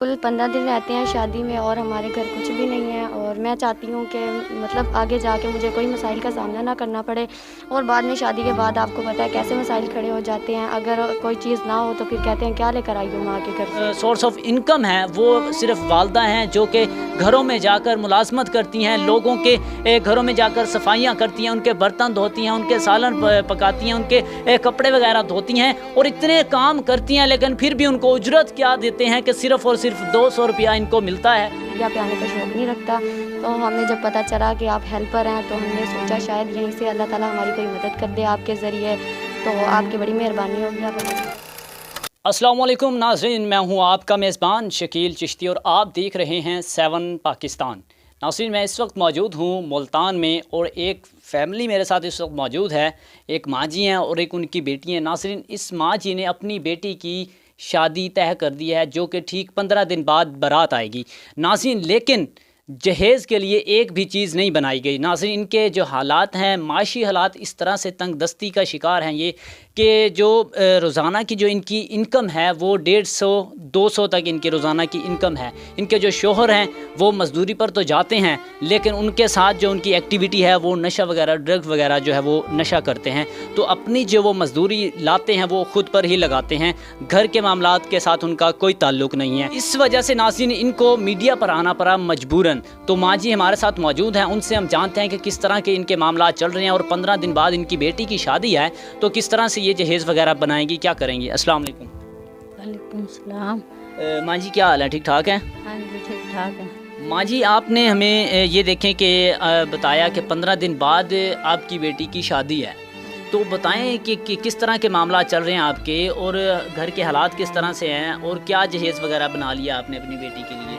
کل 15 دن رہتے ہیں شادی میں اور ہمارے گھر کچھ بھی نہیں ہے، اور میں چاہتی ہوں کہ مطلب آگے جا کے مجھے کوئی مسائل کا سامنا نہ کرنا پڑے، اور بعد میں شادی کے بعد آپ کو پتہ ہے کیسے مسائل کھڑے ہو جاتے ہیں، اگر کوئی چیز نہ ہو تو پھر کہتے ہیں کیا لے کر آئی ہو ماں کے گھر سے۔ سورس آف انکم ہے وہ صرف والدہ ہیں جو کہ گھروں میں جا کر ملازمت کرتی ہیں، لوگوں کے گھروں میں جا کر صفائیاں کرتی ہیں، ان کے برتن دھوتی ہیں، ان کے سالن پکاتی ہیں، ان کے کپڑے وغیرہ دھوتی ہیں، اور اتنے کام کرتی ہیں، لیکن پھر بھی ان کو اجرت کیا دیتے ہیں کہ صرف اور صرف 200 روپیہ ان کو ملتا ہے۔ یا پہ آنے کا شوق نہیں رکھتا، تو ہمیں جب پتہ چلا کہ آپ ہیلپر ہیں تو ہم نے سوچا شاید یہیں سے اللہ تعالیٰ ہماری کوئی مدد کر دے آپ کے ذریعے، تو آپ کی بڑی مہربانی ہوگی۔ السلام علیکم ناظرین، میں ہوں آپ کا میزبان شکیل چشتی اور آپ دیکھ رہے ہیں 7 پاکستان۔ ناظرین، میں اس وقت موجود ہوں ملتان میں، اور ایک فیملی میرے ساتھ اس وقت موجود ہے، ایک ماں جی ہیں اور ایک ان کی بیٹی ہیں۔ ناظرین، اس ماں جی نے اپنی بیٹی کی شادی طے کر دی ہے جو کہ ٹھیک 15 دن بعد بارات آئے گی۔ ناظرین، لیکن جہیز کے لیے ایک بھی چیز نہیں بنائی گئی۔ ناظرین، ان کے جو حالات ہیں، معاشی حالات اس طرح سے تنگ دستی کا شکار ہیں یہ کہ جو روزانہ کی جو ان کی انکم ہے وہ 150-200 تک ان کی روزانہ کی انکم ہے۔ ان کے جو شوہر ہیں وہ مزدوری پر تو جاتے ہیں، لیکن ان کے ساتھ جو ان کی ایکٹیویٹی ہے وہ نشہ وغیرہ، ڈرگ وغیرہ جو ہے وہ نشہ کرتے ہیں، تو اپنی جو وہ مزدوری لاتے ہیں وہ خود پر ہی لگاتے ہیں، گھر کے معاملات کے ساتھ ان کا کوئی تعلق نہیں ہے۔ اس وجہ سے ناظرین ان کو میڈیا پر آنا پڑا مجبوراً۔ تو ماں جی ہمارے ساتھ موجود ہیں، ان سے ہم جانتے ہیں کہ کس طرح کے ان کے معاملات چل رہے ہیں، اور 15 دن بعد ان کی بیٹی کی شادی ہے تو کس طرح سے یہ جہیز وغیرہ بنائیں گی، کیا کریں گی۔ السلام علیکم۔ وعلیکم السلام۔ ماں جی کیا حال ہے، ٹھیک ٹھاک ہے؟ ہاں جی ٹھیک ٹھاک ہے۔ ماں جی، آپ نے ہمیں یہ دیکھیں کہ بتایا کہ 15 دن بعد آپ کی بیٹی کی شادی ہے، تو بتائیں کہ کس طرح کے معاملات چل رہے ہیں آپ کے، اور گھر کے حالات کس طرح سے ہیں، اور کیا جہیز وغیرہ بنا لیا آپ نے اپنی بیٹی کے لیے؟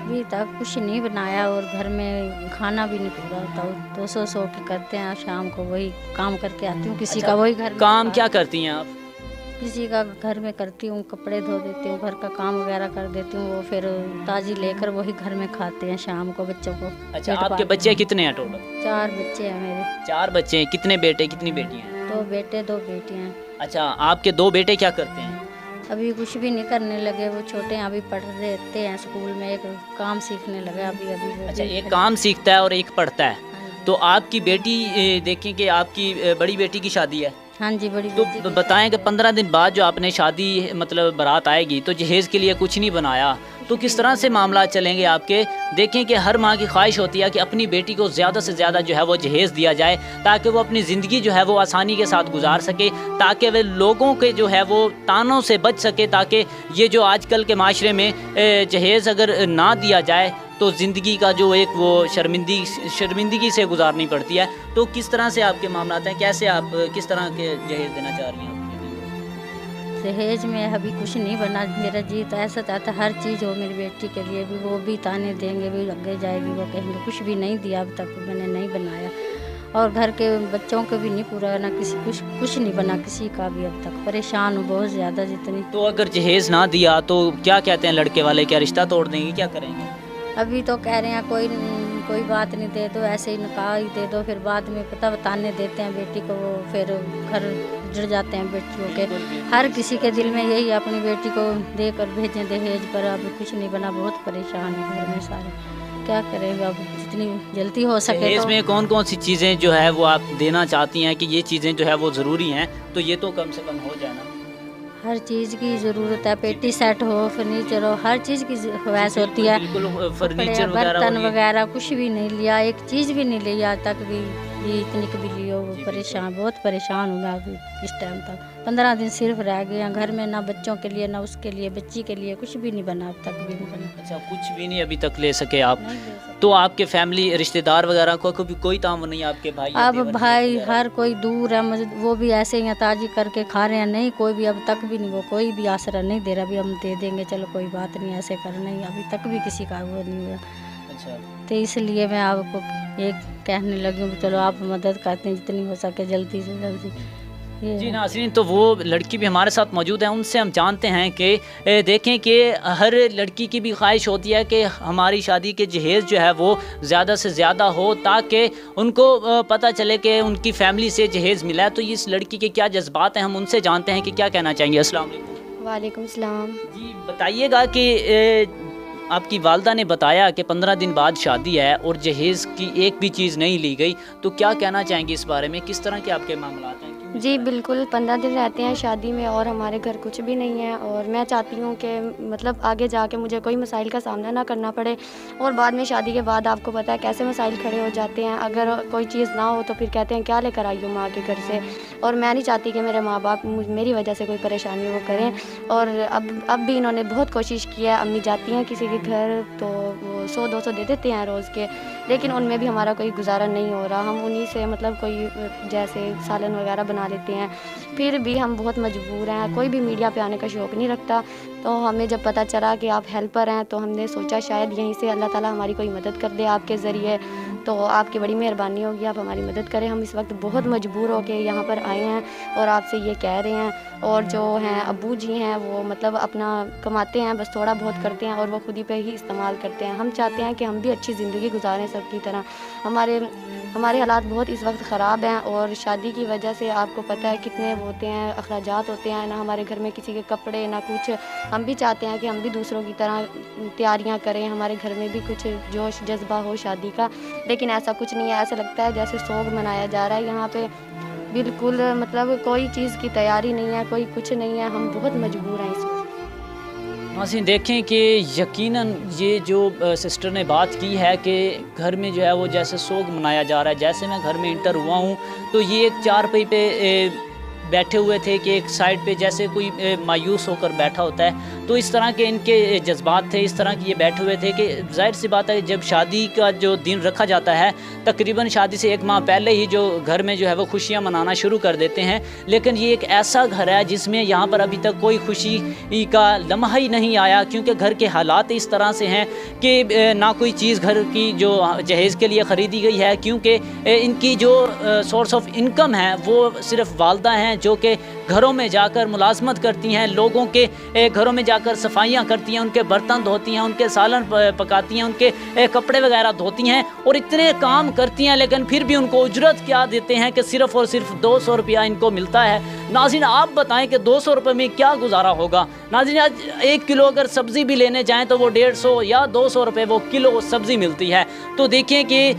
ابھی تک کچھ نہیں بنایا، اور گھر میں کھانا بھی نہیں پورا ہوتا، 200 کے کرتے ہیں، شام کو وہی کام کر کے آتی ہوں، کسی کا وہی گھر میں کام کیا کرتی ہیں آپ؟ کسی کا گھر میں کرتی ہوں، کپڑے دھو دیتی ہوں، گھر کا کام وغیرہ کر دیتی ہوں، وہ پھر تازی لے کر وہی گھر میں کھاتے ہیں شام کو بچوں کو۔ اچھا، آپ کے بچے کتنے ہیں ٹوٹل؟ 4 بچے ہیں میرے۔ 4 بچے ہیں، کتنے بیٹے کتنی بیٹیاں ہیں؟ 2 بیٹے 2 بیٹیاں ہیں۔ اچھا، آپ کے 2 بیٹے کیا کرتے ہیں؟ ابھی کچھ بھی نہیں کرنے لگے، وہ چھوٹے ہیں، ابھی پڑھ رہتے ہیں اسکول میں، ایک کام سیکھنے لگا ابھی وہ۔ اچھا، ایک کام سیکھتا ہے اور ایک پڑھتا ہے۔ تو آپ کی بیٹی دیکھیں کہ آپ کی بڑی بیٹی کی شادی ہے، ہاں جی بڑی تو بیٹی کی بتائیں کہ 15 دن بعد جو آپ نے شادی مطلب بارات آئے گی تو جہیز کے لیے کچھ نہیں بنایا، تو کس طرح سے معاملات چلیں گے آپ کے؟ دیکھیں کہ ہر ماں کی خواہش ہوتی ہے کہ اپنی بیٹی کو زیادہ سے زیادہ جو ہے وہ جہیز دیا جائے، تاکہ وہ اپنی زندگی جو ہے وہ آسانی کے ساتھ گزار سکے، تاکہ وہ لوگوں کے جو ہے وہ تانوں سے بچ سکے، تاکہ یہ جو آج کل کے معاشرے میں جہیز اگر نہ دیا جائے تو زندگی کا جو ایک وہ شرمندگی سے گزارنی پڑتی ہے۔ تو کس طرح سے آپ کے معاملات ہیں، کیسے آپ کس طرح کے جہیز دینا چاہ رہی ہیں؟ جہیز میں ابھی کچھ نہیں بنا، میرا جی تو ایسا چاہتا ہر چیز ہو میری بیٹی کے لیے بھی، وہ بھی تانے دیں گے، بھی لگے جائے گی، وہ کہیں گے کچھ بھی نہیں دیا اب تک، میں نے نہیں بنایا، اور گھر کے بچوں کو بھی نہیں پورا، نہ کسی کچھ نہیں بنا کسی کا بھی اب تک، پریشان ہوں بہت زیادہ جتنی۔ تو اگر جہیز نہ دیا تو کیا کہتے ہیں لڑکے والے، کیا رشتہ توڑ دیں گے، کیا کریں گے؟ ابھی تو کہہ رہے ہیں کوئی بات نہیں، دے دو ایسے ہی نکاح ہی دے دو، پھر بعد میں پتہ بتانے دیتے ہیں بیٹی کو، وہ پھر گھر جڑ جاتے ہیں بیٹیوں کے۔ ہر کسی کے دل میں یہی اپنی بیٹی کو دے کر بھیجیں دہیج پر، اب کچھ نہیں بنا، بہت پریشان ہیں گھر میں سارے، کیا کریں گے اب، جتنی جلدی ہو سکے۔ جہیز میں کون کون سی چیزیں جو ہے وہ آپ دینا چاہتی ہیں کہ یہ چیزیں جو ہے وہ ضروری ہیں، تو یہ تو کم سے کم ہو جائے نا؟ ہر چیز کی ضرورت ہے، پیٹی سیٹ ہو، فرنیچر ہو، ہر چیز کی خواہش ہوتی ہے، بالکل، فرنیچر برتن وغیرہ کچھ بھی نہیں لیا، ایک چیز بھی نہیں لی آج تک بھی، یہ اتنی کبھی لیو، پریشان بہت پریشان ہوں میں ابھی اس ٹائم تک۔ 15 دن صرف رہ گئے ہیں گھر میں، نہ بچوں کے لیے نہ اس کے لیے، بچی کے لیے کچھ بھی نہیں بنا اب تک بھی نہیں بنا۔ اچھا، کچھ بھی نہیں ابھی تک لے سکے آپ؟ تو آپ کے فیملی رشتہ دار وغیرہ کو کوئی تعاون نہیں، آپ کے بھائی؟ اب بھائی ہر کوئی دور ہے، وہ بھی ایسے ہی تاجی کر کے کھا رہے ہیں، نہیں کوئی بھی اب تک بھی نہیں، وہ کوئی بھی آسرا نہیں دے رہا، ابھی ہم دے دیں گے چلو کوئی بات نہیں، ایسے کرنا ہی، ابھی تک بھی کسی کا وہ نہیں ہوا۔ اچھا، تو اس لیے میں آپ کو یہ کہنے لگی ہوں چلو آپ مدد کرتے ہیں جتنی ہو سکے جلدی سے جلدی۔ جی ناظرین، تو وہ لڑکی بھی ہمارے ساتھ موجود ہیں، ان سے ہم جانتے ہیں کہ دیکھیں کہ ہر لڑکی کی بھی خواہش ہوتی ہے کہ ہماری شادی کے جہیز جو ہے وہ زیادہ سے زیادہ ہو، تاکہ ان کو پتہ چلے کہ ان کی فیملی سے جہیز ملا ہے۔ تو اس لڑکی کے کیا جذبات ہیں، ہم ان سے جانتے ہیں کہ کیا کہنا چاہیں گے۔ السلام علیکم۔ وعلیکم السلام۔ جی بتائیے گا کہ آپ کی والدہ نے بتایا کہ 15 دن بعد شادی ہے اور جہیز کی ایک بھی چیز نہیں لی گئی، تو کیا کہنا چاہیں گے اس بارے میں؟ کس طرح کے آپ کے معاملات ہیں؟ جی بالکل، 15 دن رہتے ہیں شادی میں اور ہمارے گھر کچھ بھی نہیں ہے، اور میں چاہتی ہوں کہ مطلب آگے جا کے مجھے کوئی مسائل کا سامنا نہ کرنا پڑے، اور بعد میں شادی کے بعد آپ کو پتہ ہے کیسے مسائل کھڑے ہو جاتے ہیں، اگر کوئی چیز نہ ہو تو پھر کہتے ہیں کیا لے کر آئی ہو ماں کے گھر سے، اور میں نہیں چاہتی کہ میرے ماں باپ میری وجہ سے کوئی پریشانی وہ کریں، اور اب بھی انہوں نے بہت کوشش کی ہے، امی جاتی ہیں کسی کے گھر تو وہ 100-200 دے دیتے ہیں روز کے، لیکن ان میں بھی ہمارا کوئی گزارا نہیں ہو رہا، ہم انہی سے مطلب کوئی جیسے سالن وغیرہ بنا لیتے ہیں، پھر بھی ہم بہت مجبور ہیں، کوئی بھی میڈیا پہ آنے کا شوق نہیں رکھتا، تو ہمیں جب پتہ چلا کہ آپ ہیلپر ہیں تو ہم نے سوچا شاید یہیں سے اللہ تعالیٰ ہماری کوئی مدد کر دے آپ کے ذریعے، تو آپ کی بڑی مہربانی ہوگی، آپ ہماری مدد کریں، ہم اس وقت بہت مجبور ہو کے یہاں پر آئے ہیں اور آپ سے یہ کہہ رہے ہیں، اور جو ہیں ابو جی ہیں وہ مطلب اپنا کماتے ہیں، بس تھوڑا بہت کرتے ہیں اور وہ خود ہی پہ ہی استعمال کرتے ہیں، ہم چاہتے ہیں کہ ہم بھی اچھی زندگی گزاریں سب کی طرح، ہمارے حالات بہت اس وقت خراب ہیں، اور شادی کی وجہ سے آپ کو پتہ ہے کتنے وہ ہوتے ہیں اخراجات ہوتے ہیں، نہ ہمارے گھر میں کسی کے کپڑے نہ کچھ، ہم بھی چاہتے ہیں کہ ہم بھی دوسروں کی طرح تیاریاں کریں، ہمارے گھر میں بھی کچھ جوش جذبہ ہو شادی کا، لیکن ایسا کچھ نہیں ہے، ایسا لگتا ہے جیسے سوگ منایا جا رہا ہے یہاں پہ، بالکل مطلب کوئی چیز کی تیاری نہیں ہے، کوئی کچھ نہیں ہے، ہم بہت مجبور ہیں اس وقت۔ ناظرین دیکھیں کہ یقیناً یہ جو سسٹر نے بات کی ہے کہ گھر میں جو ہے وہ جیسے سوگ منایا جا رہا ہے، جیسے میں گھر میں انٹر ہوا ہوں تو یہ ایک چارپائی پہ بیٹھے ہوئے تھے کہ ایک سائڈ پہ جیسے کوئی مایوس ہو کر بیٹھا ہوتا ہے، تو اس طرح کے ان کے جذبات تھے، اس طرح کی یہ بیٹھے ہوئے تھے کہ ظاہر سی بات ہے جب شادی کا جو دن رکھا جاتا ہے تقریباً شادی سے 1 ماہ پہلے ہی جو گھر میں جو ہے وہ خوشیاں منانا شروع کر دیتے ہیں، لیکن یہ ایک ایسا گھر ہے جس میں یہاں پر ابھی تک کوئی خوشی کا لمحہ ہی نہیں آیا، کیونکہ گھر کے حالات اس طرح سے ہیں کہ نہ کوئی چیز گھر کی جو جہیز کے لیے خریدی گئی ہے، کیونکہ ان کی جو سورس آف انکم ہے وہ صرف والدہ ہیں جو کہ گھروں میں جا کر ملازمت کرتی ہیں، لوگوں کے گھروں میں جا کر صفائیاں کرتی ہیں، ان کے برتن دھوتی ہیں، ان کے سالن پکاتی ہیں، ان کے کپڑے وغیرہ دھوتی ہیں، اور اتنے کام کرتی ہیں، لیکن پھر بھی ان کو اجرت کیا دیتے ہیں کہ صرف اور صرف 200 روپیہ ان کو ملتا ہے۔ ناظرین آپ بتائیں کہ 200 روپے میں کیا گزارا ہوگا؟ ناظرین آج 1 کلو اگر سبزی بھی لینے جائیں تو وہ 150 یا 200 روپے وہ کلو سبزی ملتی ہے، تو دیکھیں کہ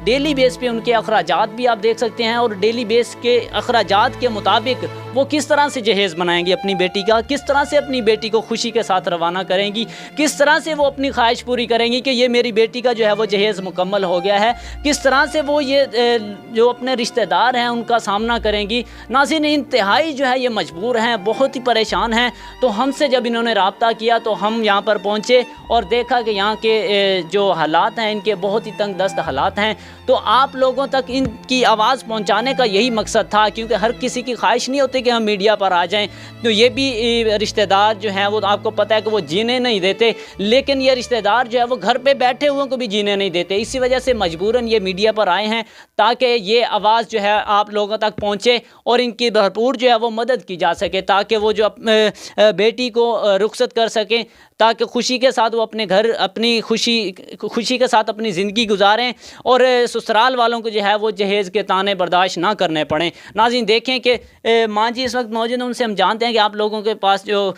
ڈیلی بیس پہ ان کے اخراجات بھی آپ دیکھ سکتے ہیں، اور ڈیلی بیس کے اخراجات کے مطابق وہ کس طرح سے جہیز بنائیں گی اپنی بیٹی کا، کس طرح سے اپنی بیٹی کو خوشی کے ساتھ روانہ کریں گی، کس طرح سے وہ اپنی خواہش پوری کریں گی کہ یہ میری بیٹی کا جو ہے وہ جہیز مکمل ہو گیا ہے، کس طرح سے وہ یہ جو اپنے رشتہ دار ہیں ان کا سامنا کریں گی۔ ناظرین انتہائی جو ہے یہ مجبور ہیں، بہت ہی پریشان ہیں، تو ہم سے جب انہوں نے رابطہ کیا تو ہم یہاں پر پہنچے اور دیکھا کہ یہاں کے جو حالات ہیں ان کے بہت ہی تنگ دست حالات ہیں، تو آپ لوگوں تک ان کی آواز پہنچانے کا یہی مقصد تھا، کیونکہ ہر کسی کی خواہش نہیں ہوتی کہ ہم میڈیا پر آ جائیں، تو یہ بھی رشتہ دار جو ہیں وہ آپ کو پتہ ہے کہ وہ جینے نہیں دیتے، لیکن یہ رشتہ دار جو ہے وہ گھر پہ بیٹھے ہوئے کو بھی جینے نہیں دیتے، اسی وجہ سے مجبوراً یہ میڈیا پر آئے ہیں تاکہ یہ آواز جو ہے آپ لوگوں تک پہنچے اور ان کی بھرپور جو ہے وہ مدد کی جا سکے، تاکہ وہ جو بیٹی کو رخصت کر سکیں، تاکہ خوشی کے ساتھ وہ اپنے گھر اپنی خوشی کے ساتھ اپنی زندگی گزاریں، اور سسرال والوں کو جو ہے وہ جہیز کے طعنے برداشت نہ کرنے پڑیں۔ ناظرین دیکھیں کہ ماں جی اس وقت موجود ہیں، ان سے ہم جانتے ہیں کہ آپ لوگوں کے پاس جو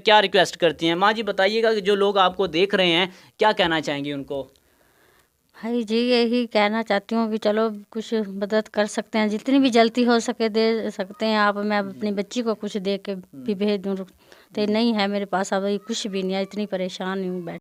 کیا ریکویسٹ کرتی ہیں۔ ماں جی بتائیے گا کہ جو لوگ آپ کو دیکھ رہے ہیں کیا کہنا چاہیں گی ان کو؟ بھائی جی یہی کہنا چاہتی ہوں کہ چلو کچھ مدد کر سکتے ہیں، جتنی بھی جلدی ہو سکے دے سکتے ہیں آپ، میں اپنی بچی کو کچھ دے کے بھی بھیج دوں، تو نہیں ہے میرے پاس ابھی کچھ بھی نہیں ہے، اتنی پریشان ہوں بیٹھ